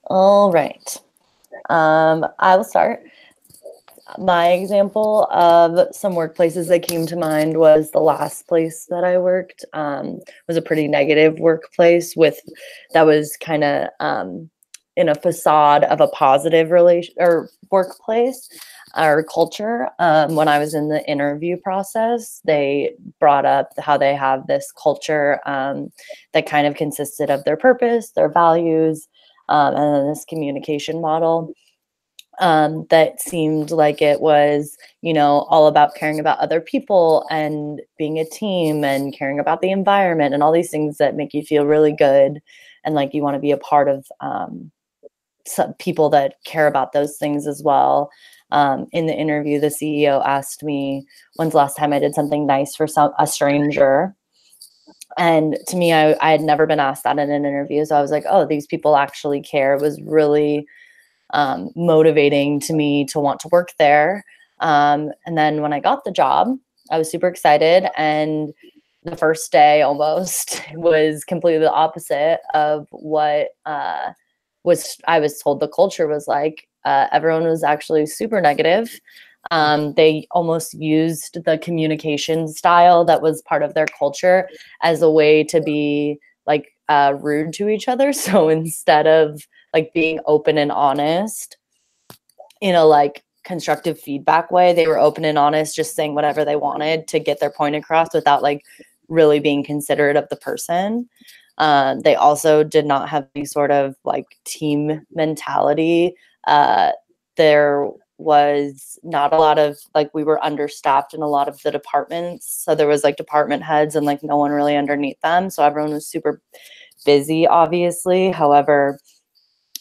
All right. I will start. My example of some workplaces that came to mind was the last place that I worked. Was a pretty negative workplace with that was kind of in a facade of a positive relation or workplace or culture. When I was in the interview process, they brought up how they have this culture that kind of consisted of their purpose, their values, and then this communication model that seemed like it was, all about caring about other people and being a team and caring about the environment and all these things that make you feel really good and like you want to be a part of some people that care about those things as well. In the interview, the CEO asked me, when's the last time I did something nice for a stranger? And to me, I had never been asked that in an interview. So I was like, oh, these people actually care. It was really motivating to me to want to work there. And then when I got the job, I was super excited. And the first day almost was completely the opposite of what I was told the culture was like. Everyone was actually super negative. They almost used the communication style that was part of their culture as a way to be like rude to each other. So instead of like being open and honest in a like constructive feedback way, they were open and honest, just saying whatever they wanted to get their point across without like really being considerate of the person. They also did not have any sort of like team mentality. There was not a lot of like, we were understaffed in a lot of the departments. So there was like department heads and like no one really underneath them. So everyone was super busy, obviously. However,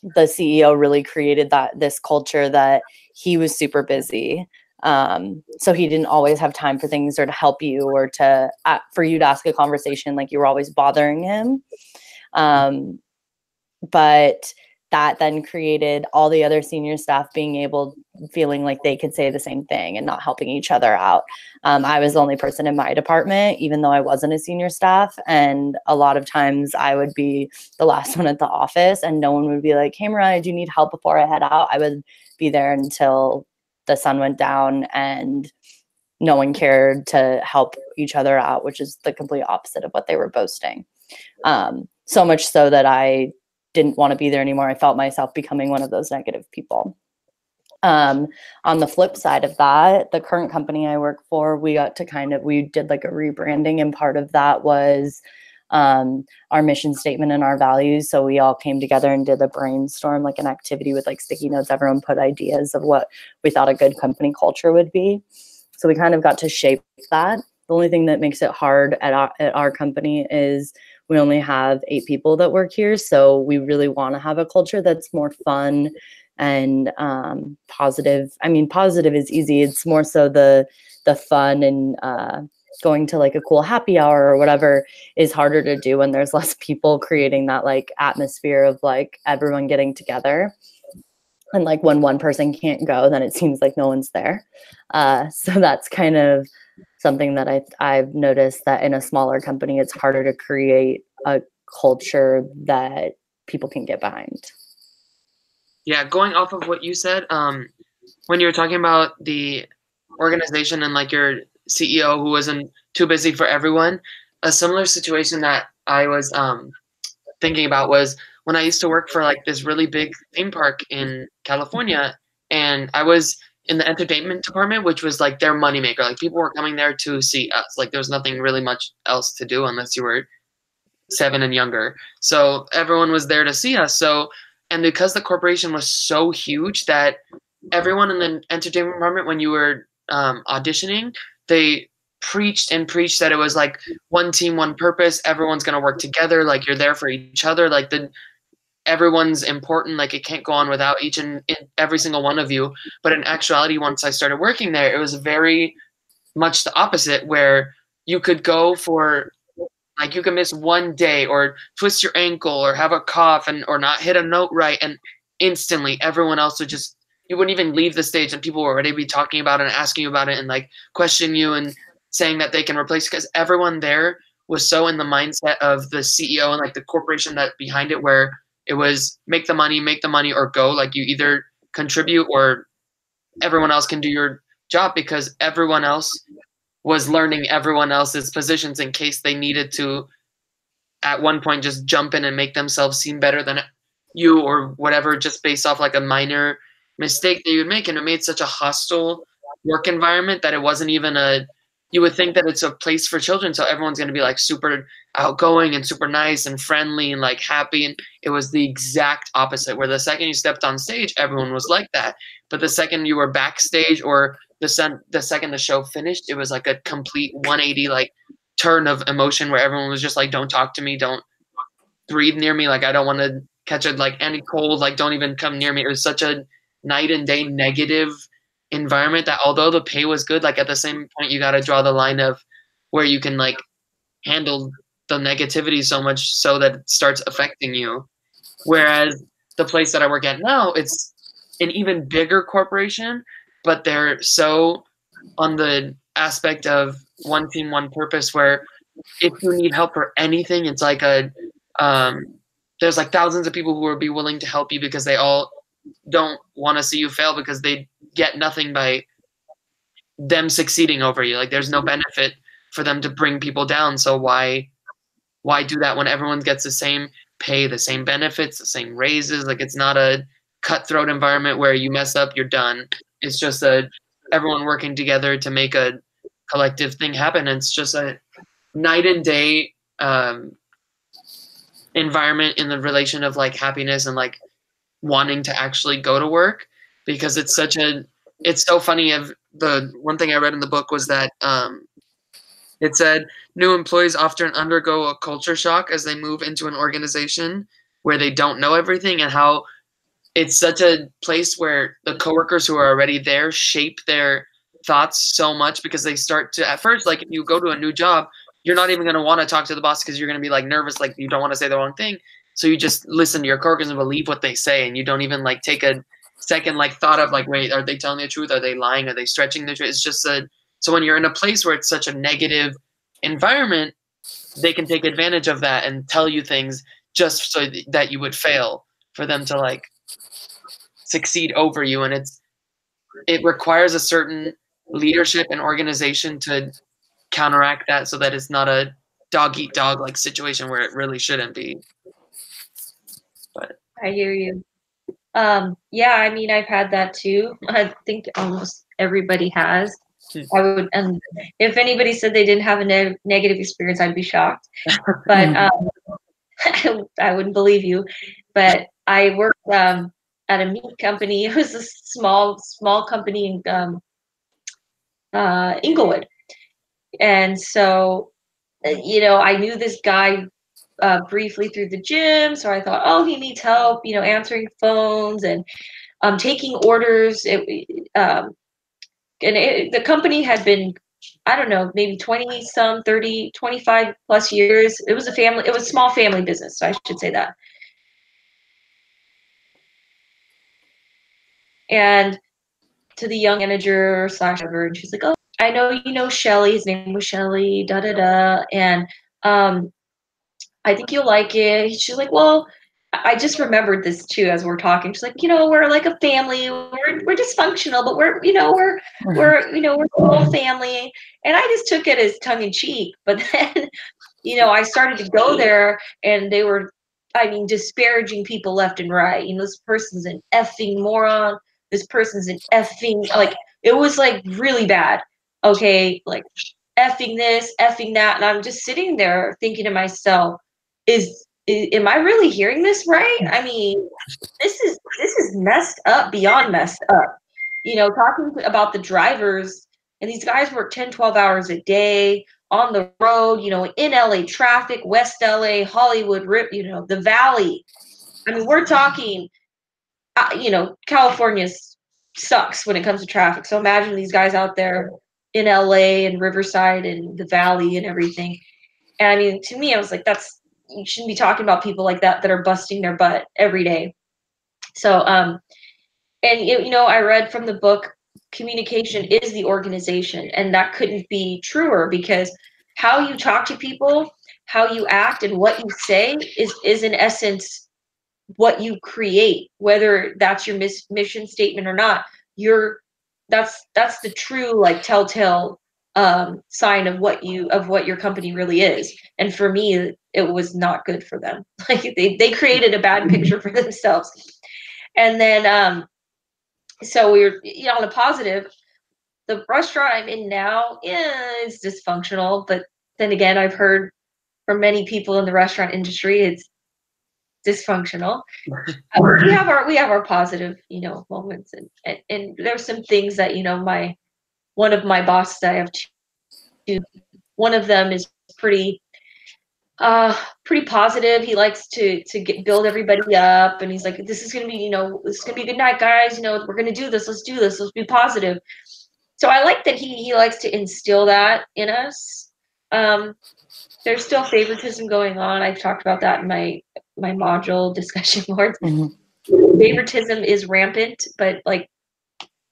the CEO really created this culture that he was super busy. So he didn't always have time for things or to help you or for you to ask a conversation, like you were always bothering him. But that then created all the other senior staff feeling like they could say the same thing and not helping each other out. I was the only person in my department, even though I wasn't a senior staff. And a lot of times I would be the last one at the office and no one would be like, hey, Mariah, do you need help before I head out? I would be there until the sun went down and no one cared to help each other out, which is the complete opposite of what they were boasting. So much so that I didn't want to be there anymore. I felt myself becoming one of those negative people. On the flip side of that, the current company I work for, we did like a rebranding, and part of that was our mission statement and our values. So we all came together and did a brainstorm, like an activity with like sticky notes. Everyone put ideas of what we thought a good company culture would be. So we kind of got to shape that. The only thing that makes it hard at our company is we only have 8 people that work here. So we really want to have a culture that's more fun and positive. I mean, positive is easy. It's more so the fun and going to like a cool happy hour or whatever is harder to do when there's less people, creating that like atmosphere of like everyone getting together. And like when one person can't go, then it seems like no one's there. So that's kind of something that I've noticed, that in a smaller company, it's harder to create a culture that people can get behind. Yeah, going off of what you said, when you were talking about the organization and like your CEO who wasn't too busy for everyone, a similar situation that I was thinking about was when I used to work for like this really big theme park in California, and I was in the entertainment department, which was like their moneymaker. Like people were coming there to see us. Like there was nothing really much else to do unless you were 7 and younger. So everyone was there to see us. So, and because the corporation was so huge that everyone in the entertainment department, when you were auditioning, they preached and preached that it was like one team, one purpose. Everyone's going to work together. Like you're there for each other. Like everyone's important. Like it can't go on without each and every single one of you. But in actuality, once I started working there, it was very much the opposite, where you could go for like you can miss one day or twist your ankle or have a cough or not hit a note right, and instantly everyone else would just, you wouldn't even leave the stage and people would already be talking about it and asking you about it and like question you and saying that they can replace, because everyone there was so in the mindset of the CEO and like the corporation that behind it, where It was make the money, or go. Like you either contribute or everyone else can do your job, because everyone else was learning everyone else's positions in case they needed to at one point just jump in and make themselves seem better than you or whatever, just based off like a minor mistake that you would make. And it made such a hostile work environment that it wasn't even you would think that it's a place for children, so everyone's going to be like super outgoing and super nice and friendly and like happy. And it was the exact opposite, where the second you stepped on stage, everyone was like that. But the second you were backstage, or the second the show finished, it was like a complete 180 like turn of emotion, where everyone was just like, don't talk to me, don't breathe near me, like I don't want to catch a like any cold, like don't even come near me. It was such a night and day negative environment that although the pay was good, like at the same point you got to draw the line of where you can like handle the negativity so much so that it starts affecting you. Whereas the place that I work at now, it's an even bigger corporation, but they're so on the aspect of one team, one purpose, where if you need help for anything, it's like there's like thousands of people who will be willing to help you, because they all don't want to see you fail, because they get nothing by them succeeding over you. Like there's no benefit for them to bring people down. So why do that when everyone gets the same pay, the same benefits, the same raises? Like it's not a cutthroat environment where you mess up, you're done. It's just everyone working together to make a collective thing happen. And it's just a night and day environment in the relation of like happiness and like wanting to actually go to work, because it's so funny. The one thing I read in the book was that it said new employees often undergo a culture shock as they move into an organization where they don't know everything, and how it's such a place where the coworkers who are already there shape their thoughts so much, because they start to, at first, like if you go to a new job, you're not even going to want to talk to the boss because you're going to be like nervous, like you don't want to say the wrong thing. So you just listen to your coworkers and believe what they say, and you don't even like take a second like thought of like, wait, are they telling the truth? Are they lying? Are they stretching the truth? It's just so when you're in a place where it's such a negative environment, they can take advantage of that and tell you things just so that you would fail, for them to like succeed over you. And it requires a certain leadership and organization to counteract that, so that it's not a dog eat dog like situation where it really shouldn't be. But I hear you. Yeah, I mean, I've had that too. I think almost everybody has. I would, and if anybody said they didn't have a negative experience, I'd be shocked. But I wouldn't believe you. But I worked at a meat company. It was a small company in Inglewood, and so I knew this guy briefly through the gym, so I thought, oh, he needs help, answering phones and taking orders. The company had been, I don't know, maybe 20 some 30 25 plus years. It was a small family business, so I should say that. And to the young manager / whatever, and she's like, oh, I know you know Shelly. His name was Shelly, da da da, and I think you'll like it. She's like, well, I just remembered this too as we're talking. She's like, we're like a family. We're dysfunctional, but we're a whole family. And I just took it as tongue in cheek. But then, I started to go there, and they were, disparaging people left and right. This person's an effing moron. This person's an effing, like, it was like really bad. Okay, like effing this, effing that, and I'm just sitting there thinking to myself, am I really hearing this right? I mean, this is messed up beyond messed up. Talking about the drivers, and these guys work 10, 12 hours a day on the road, in LA traffic, West LA, Hollywood, the Valley. I mean, we're talking, California sucks when it comes to traffic. So imagine these guys out there in LA and Riverside and the Valley and everything. And I mean, to me, I was like, you shouldn't be talking about people like that are busting their butt every day. So, and I read from the book, communication is the organization, and that couldn't be truer, because how you talk to people, how you act, and what you say is in essence what you create, whether that's your mission statement or not. That's the true like telltale sign of what your company really is. And for me, it was not good for them. Like they created a bad picture for themselves. And then so we were, on a positive, the restaurant I'm in now is dysfunctional, but then again, I've heard from many people in the restaurant industry it's dysfunctional. We have our positive, moments, and there's some things that one of my bosses that I have two. One of them is pretty positive. He likes to build everybody up, and he's like, this is gonna be a good night, guys. We're gonna do this. Let's do this. Let's be positive. So I like that he likes to instill that in us. There's still favoritism going on. I've talked about that in my module discussion boards. Favoritism is rampant, but like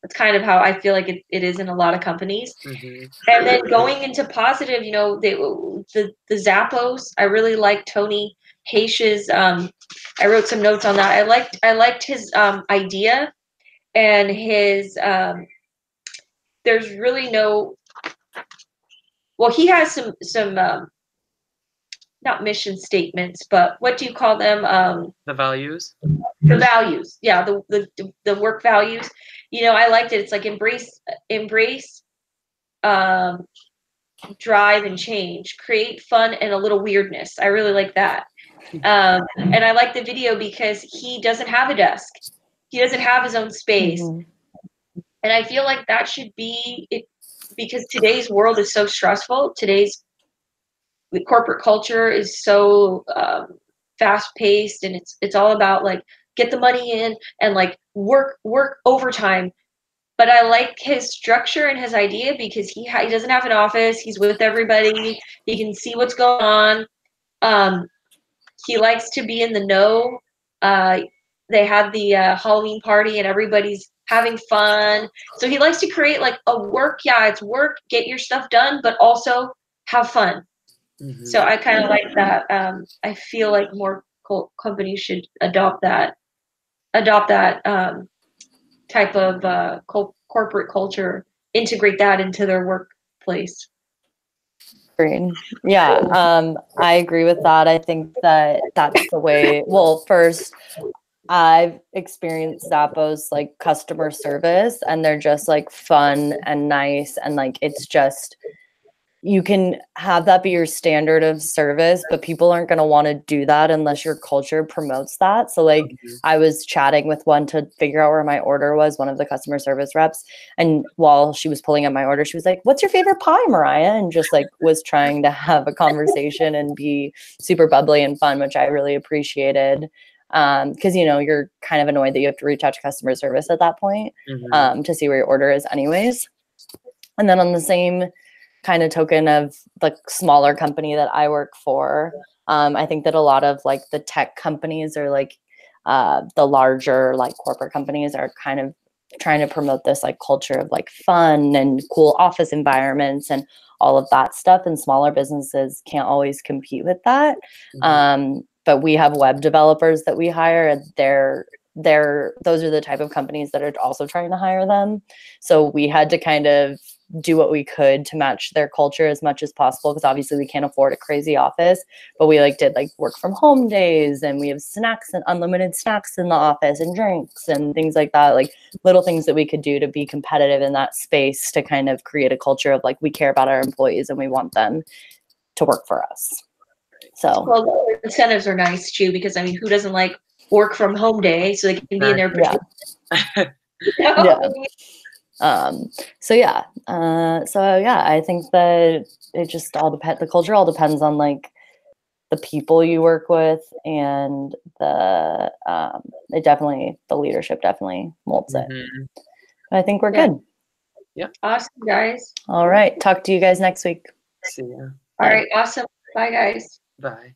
that's kind of how I feel like it is in a lot of companies. And then going into positive, the Zappos, I really like Tony Hayesh's. I wrote some notes on that. I liked his idea and his. There's really no. Well, he has some not mission statements, but what do you call them? The values. The values, yeah, the work values. I liked it. It's like embrace, drive and change, create fun and a little weirdness. I really like that. And I like the video because he doesn't have a desk. He doesn't have his own space. And I feel like that should be it, because today's world is so stressful. The corporate culture is so fast paced, and it's all about like get the money in and like work overtime. But I like his structure and his idea because he doesn't have an office. He's with everybody. He can see what's going on. He likes to be in the know. They had the Halloween party and everybody's having fun. So he likes to create like a work. Yeah, it's work. Get your stuff done, but also have fun. So I kind of like that. I feel like more companies should adopt that type of corporate culture, integrate that into their workplace. Agreed. Yeah, I agree with that. I think that that's the way. Well, first, I've experienced Zappos like customer service, and they're just like fun and nice, and like it's just you can have that be your standard of service, but people aren't going to want to do that unless your culture promotes that. So like I was chatting with one to figure out where my order was, one of the customer service reps. And while she was pulling up my order, she was like, "What's your favorite pie, Mariah?" And just like was trying to have a conversation and be super bubbly and fun, which I really appreciated. Because you're kind of annoyed that you have to reach out to customer service at that point to see where your order is anyways. And then on the same kind of token of the smaller company that I work for, I think that a lot of like the tech companies or like the larger like corporate companies are kind of trying to promote this like culture of like fun and cool office environments and all of that stuff, and smaller businesses can't always compete with that. But we have web developers that we hire, and those are the type of companies that are also trying to hire them. So we had to kind of do what we could to match their culture as much as possible, because obviously we can't afford a crazy office, but we like did like work from home days, and we have snacks and unlimited snacks in the office and drinks and things like that, like little things that we could do to be competitive in that space to kind of create a culture of like we care about our employees and we want them to work for us. So well, incentives are nice too, because I mean, who doesn't like work from home day so they can be in their So yeah, I think that it just all depends. The culture all depends on like the people you work with, and the leadership definitely molds it. But I think we're good. Yeah. Awesome, guys. All right. Talk to you guys next week. See ya. All right. Awesome. Bye, guys. Bye.